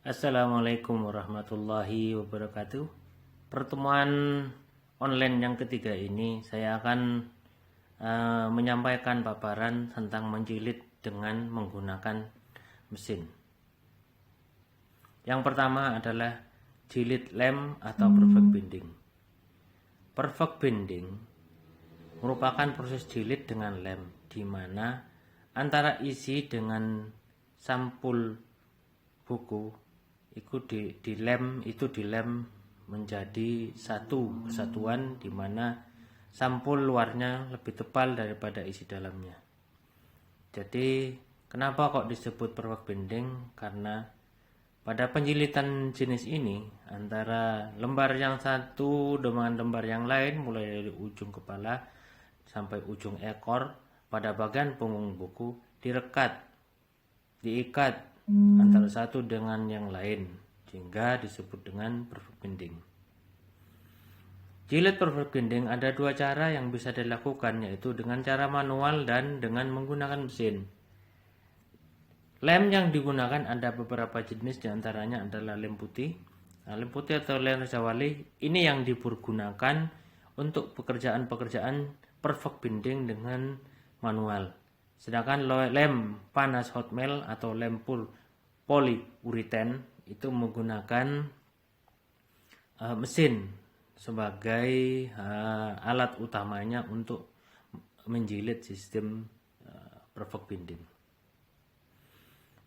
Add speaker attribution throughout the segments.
Speaker 1: Assalamualaikum warahmatullahi wabarakatuh. Pertemuan online yang ketiga ini saya akan menyampaikan paparan tentang menjilid dengan menggunakan mesin. Yang pertama adalah jilid lem atau perfect bending. Perfect bending merupakan proses jilid dengan lem, di mana antara isi dengan sampul buku itu dilem menjadi satu kesatuan, di mana sampul luarnya lebih tebal daripada isi dalamnya. Jadi kenapa kok disebut perfect bending? Karena pada penjilitan jenis ini antara lembar yang satu dengan lembar yang lain, mulai dari ujung kepala sampai ujung ekor, pada bagian punggung buku diikat antara satu dengan yang lain, sehingga disebut dengan perfect bending. Jilid perfect bending ada dua cara yang bisa dilakukan, yaitu dengan cara manual dan dengan menggunakan mesin. Lem yang digunakan ada beberapa jenis, diantaranya adalah lem putih. Lem putih atau lem Raja Wali ini yang dipergunakan untuk pekerjaan-pekerjaan perfect bending dengan manual. Sedangkan lem panas hot melt atau lem polyurethane itu menggunakan mesin sebagai alat utamanya untuk menjilid sistem perfect bending.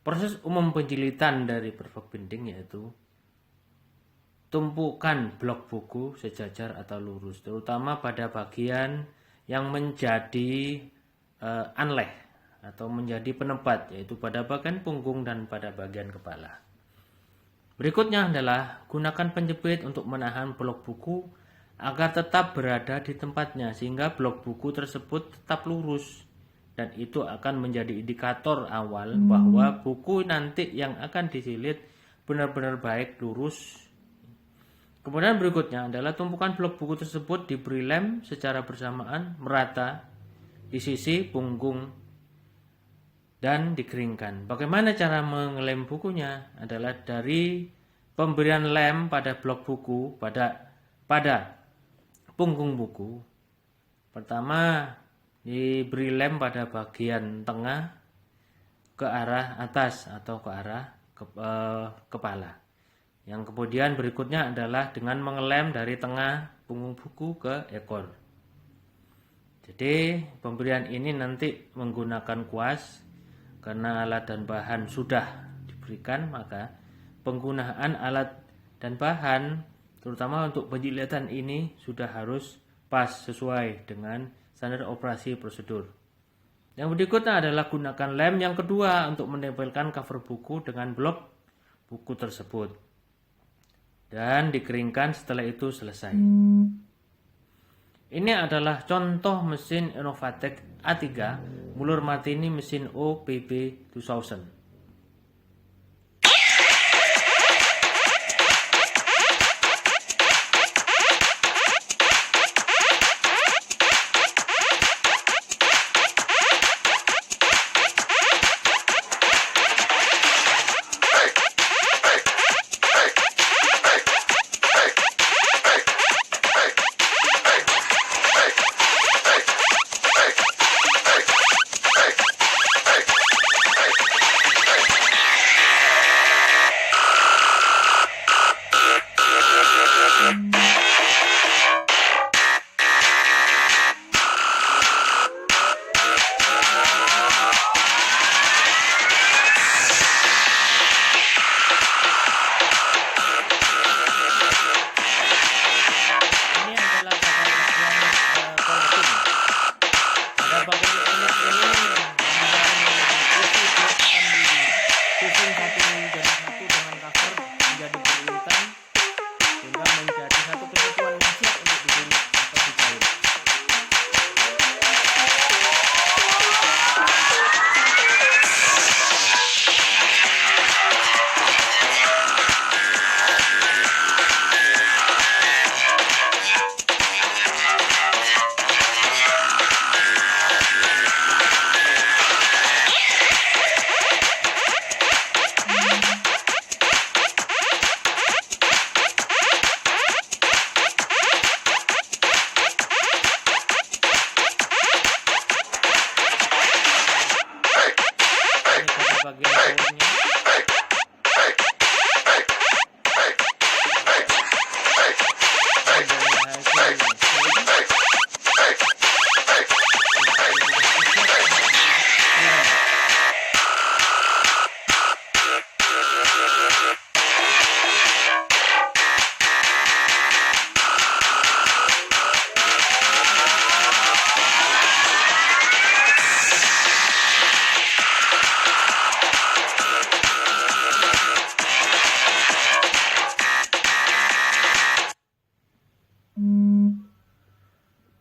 Speaker 1: Proses umum penjilitan dari perfect bending yaitu tumpukan blok buku sejajar atau lurus, terutama pada bagian yang menjadi anleh atau menjadi penebat, yaitu pada bagian punggung dan pada bagian kepala. Berikutnya adalah gunakan penjepit untuk menahan blok buku agar tetap berada di tempatnya, sehingga blok buku tersebut tetap lurus, dan itu akan menjadi indikator awal bahwa buku nanti yang akan dijilid benar-benar baik, lurus. Kemudian berikutnya adalah tumpukan blok buku tersebut diberi lem secara bersamaan merata di sisi punggung dan dikeringkan. Bagaimana cara mengelem bukunya? Adalah dari pemberian lem pada blok buku pada punggung buku. Pertama, diberi lem pada bagian tengah ke arah atas atau ke arah kepala. Yang kemudian berikutnya adalah dengan mengelem dari tengah punggung buku ke ekor. Jadi pemberian ini nanti menggunakan kuas, karena alat dan bahan sudah diberikan, maka penggunaan alat dan bahan terutama untuk penjilitan ini sudah harus pas sesuai dengan standar operasi prosedur. Yang berikutnya adalah gunakan lem yang kedua untuk menempelkan cover buku dengan blok buku tersebut dan dikeringkan setelah itu selesai. Ini adalah contoh mesin Innovatec A3 Muller Martini mesin OPB 2000.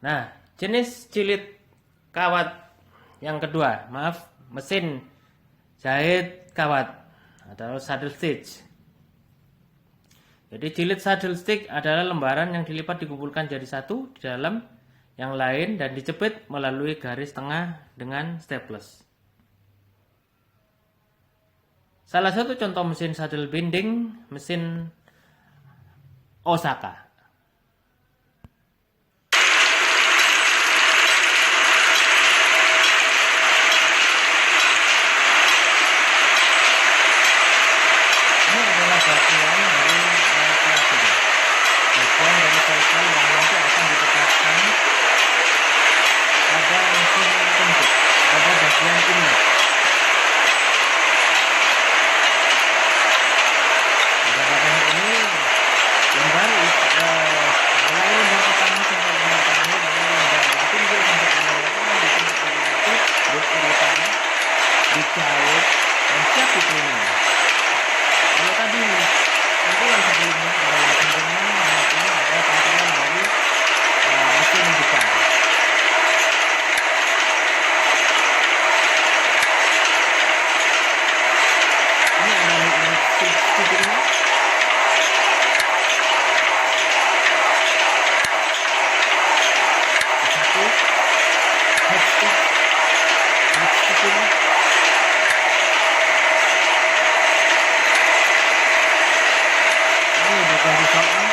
Speaker 1: Nah, jenis jilid kawat yang kedua, mesin jahit kawat atau saddle stitch. Jadi jilid saddle stitch adalah lembaran yang dilipat dikumpulkan jadi satu di dalam yang lain dan dijepit melalui garis tengah dengan staples. Salah satu contoh mesin saddle binding, mesin Osaka. Ini adalah bagian dari plating. Bagian dari sel-sel yang nanti akan ditetapkan pada mesin penjepit, pada bagian inlet. Pada bagian ini lembar mulai lembar pertama sampai lembar terakhir, mulai lembar pinggir sampai lembar terakhir diurutan, dijahit dan siap dipilih. Kalau tadi tampilan sebelumnya adalah sempurna, ini adalah tampilan dari mesin Jepang. Ini adalah stitchingnya. Satu, head stitching. Ini bagian resultnya.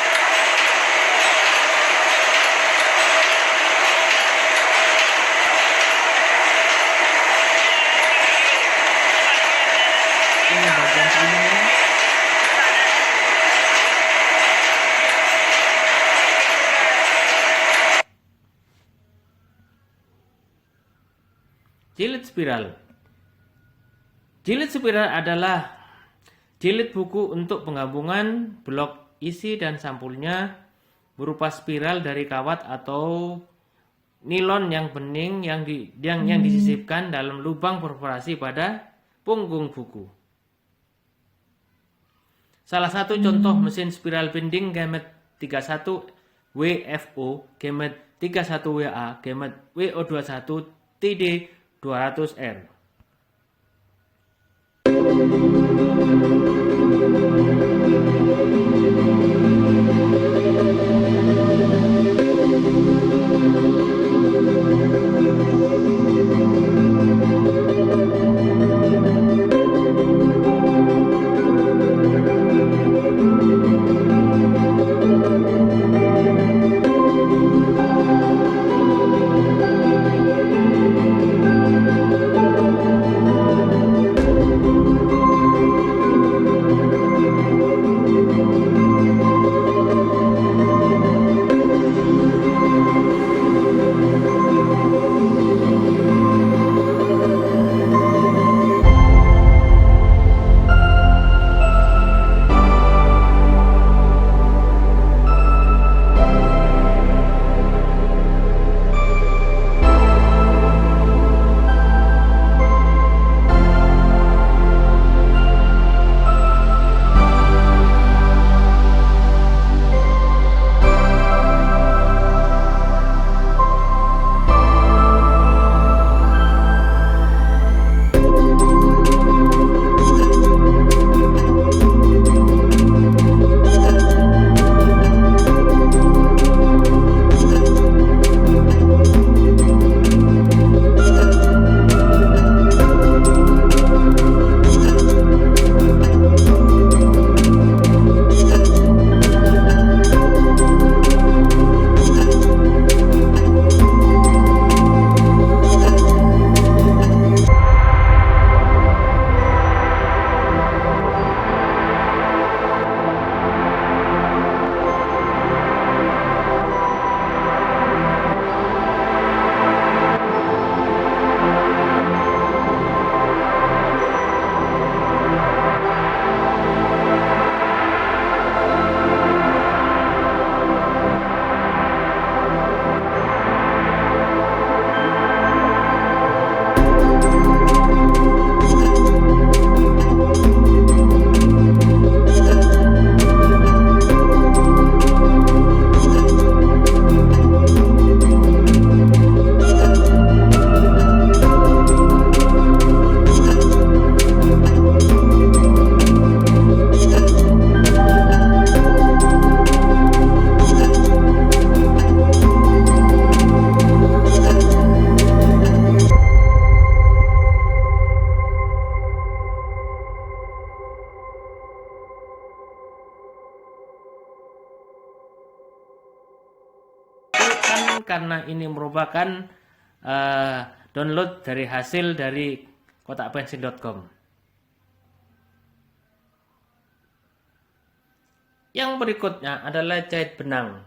Speaker 1: Ini bagian trimmingnya. Jilid spiral. Jilid spiral adalah jilid buku untuk penggabungan blok isi dan sampulnya berupa spiral dari kawat atau nilon yang bening yang disisipkan dalam lubang perforasi pada punggung buku. Salah satu contoh mesin spiral binding Gemet 31 WFO, Gemet 31 WA, Gemet WO21 TD 200R. silakan, karena ini merupakan download dari hasil dari kotakpensil.com. Yang berikutnya adalah jahit benang.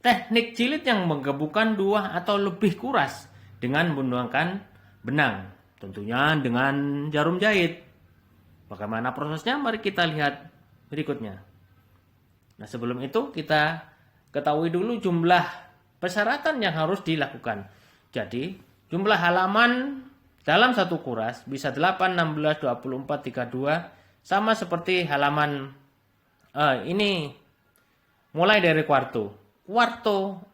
Speaker 1: Teknik jilid yang menggabungkan 2 atau lebih kuras dengan menggunakan benang, tentunya dengan jarum jahit. Bagaimana prosesnya? Mari kita lihat berikutnya. Nah, sebelum itu kita ketahui dulu jumlah persyaratan yang harus dilakukan. Jadi, jumlah halaman dalam satu kuras bisa 8, 16, 24, 32, sama seperti halaman ini mulai dari kuarto,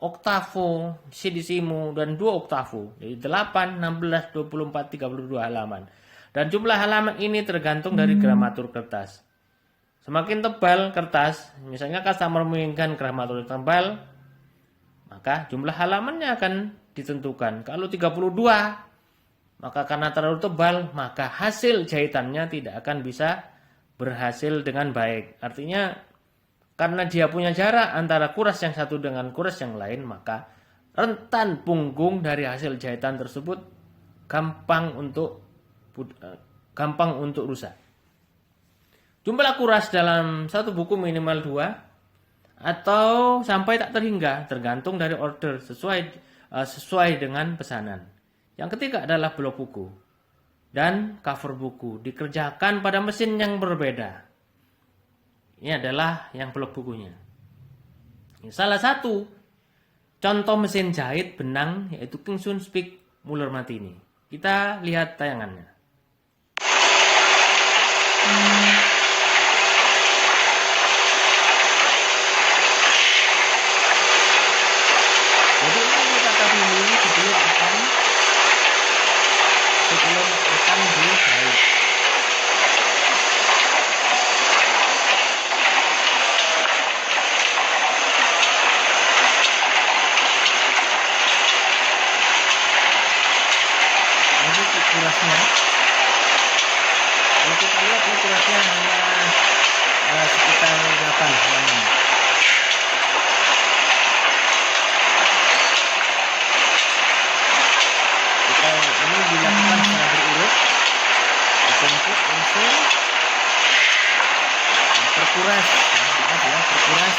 Speaker 1: oktavo, sedisimu, dan 2 oktavo. Jadi 8, 16, 24, 32 halaman. Dan jumlah halaman ini tergantung dari gramatur kertas. Semakin tebal kertas, misalnya customer menginginkan gramatur tebal, maka jumlah halamannya akan ditentukan. Kalau 32, maka karena terlalu tebal, maka hasil jahitannya tidak akan bisa berhasil dengan baik. Artinya, karena dia punya jarak antara kuras yang satu dengan kuras yang lain, maka rentan punggung dari hasil jahitan tersebut gampang untuk rusak. Jumlah kuras dalam satu buku minimal 2 atau sampai tak terhingga, tergantung dari order sesuai dengan pesanan. Yang ketiga adalah blok buku dan cover buku dikerjakan pada mesin yang berbeda. Ini adalah yang blok bukunya. Salah satu contoh mesin jahit benang yaitu Kingston Speak Muller Martini. Kita lihat tayangannya. Jadi ini kata dulu sebelum akan dijahit. Ini kurasnya. Kalau kita lihat ini kurasnya hanya sekitar 8 halaman. Ini dilakukan secara berurut, ditumpuk langsung, terkuras, terkuras,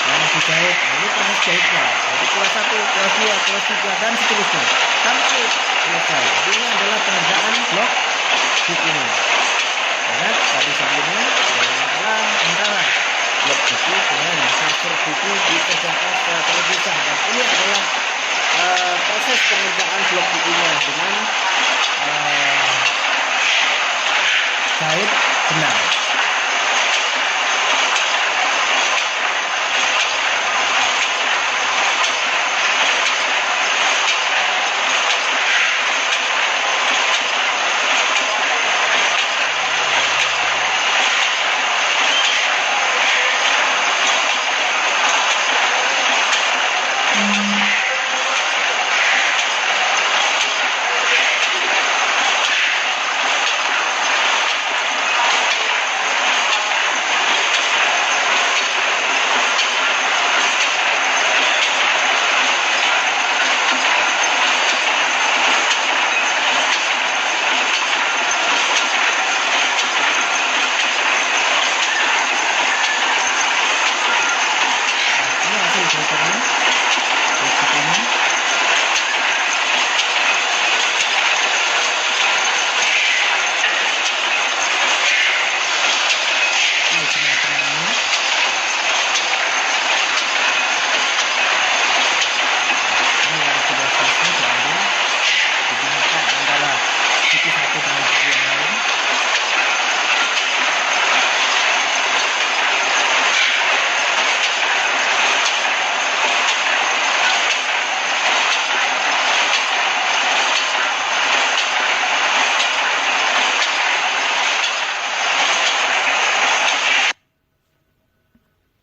Speaker 1: dan dijahit. Nah, ini proses jahitnya. Jadi kuras 1, kuras 2, kuras 3, dan seterusnya sampai selesai. Jadi ini adalah pengerjaan blok bukunya. Lihat tadi sebelumnya adalah antara blok buku dengan cover buku dikerjakan secara terpisah, dan ini adalah proses pengerjaan blok bukunya dengan jahit benang.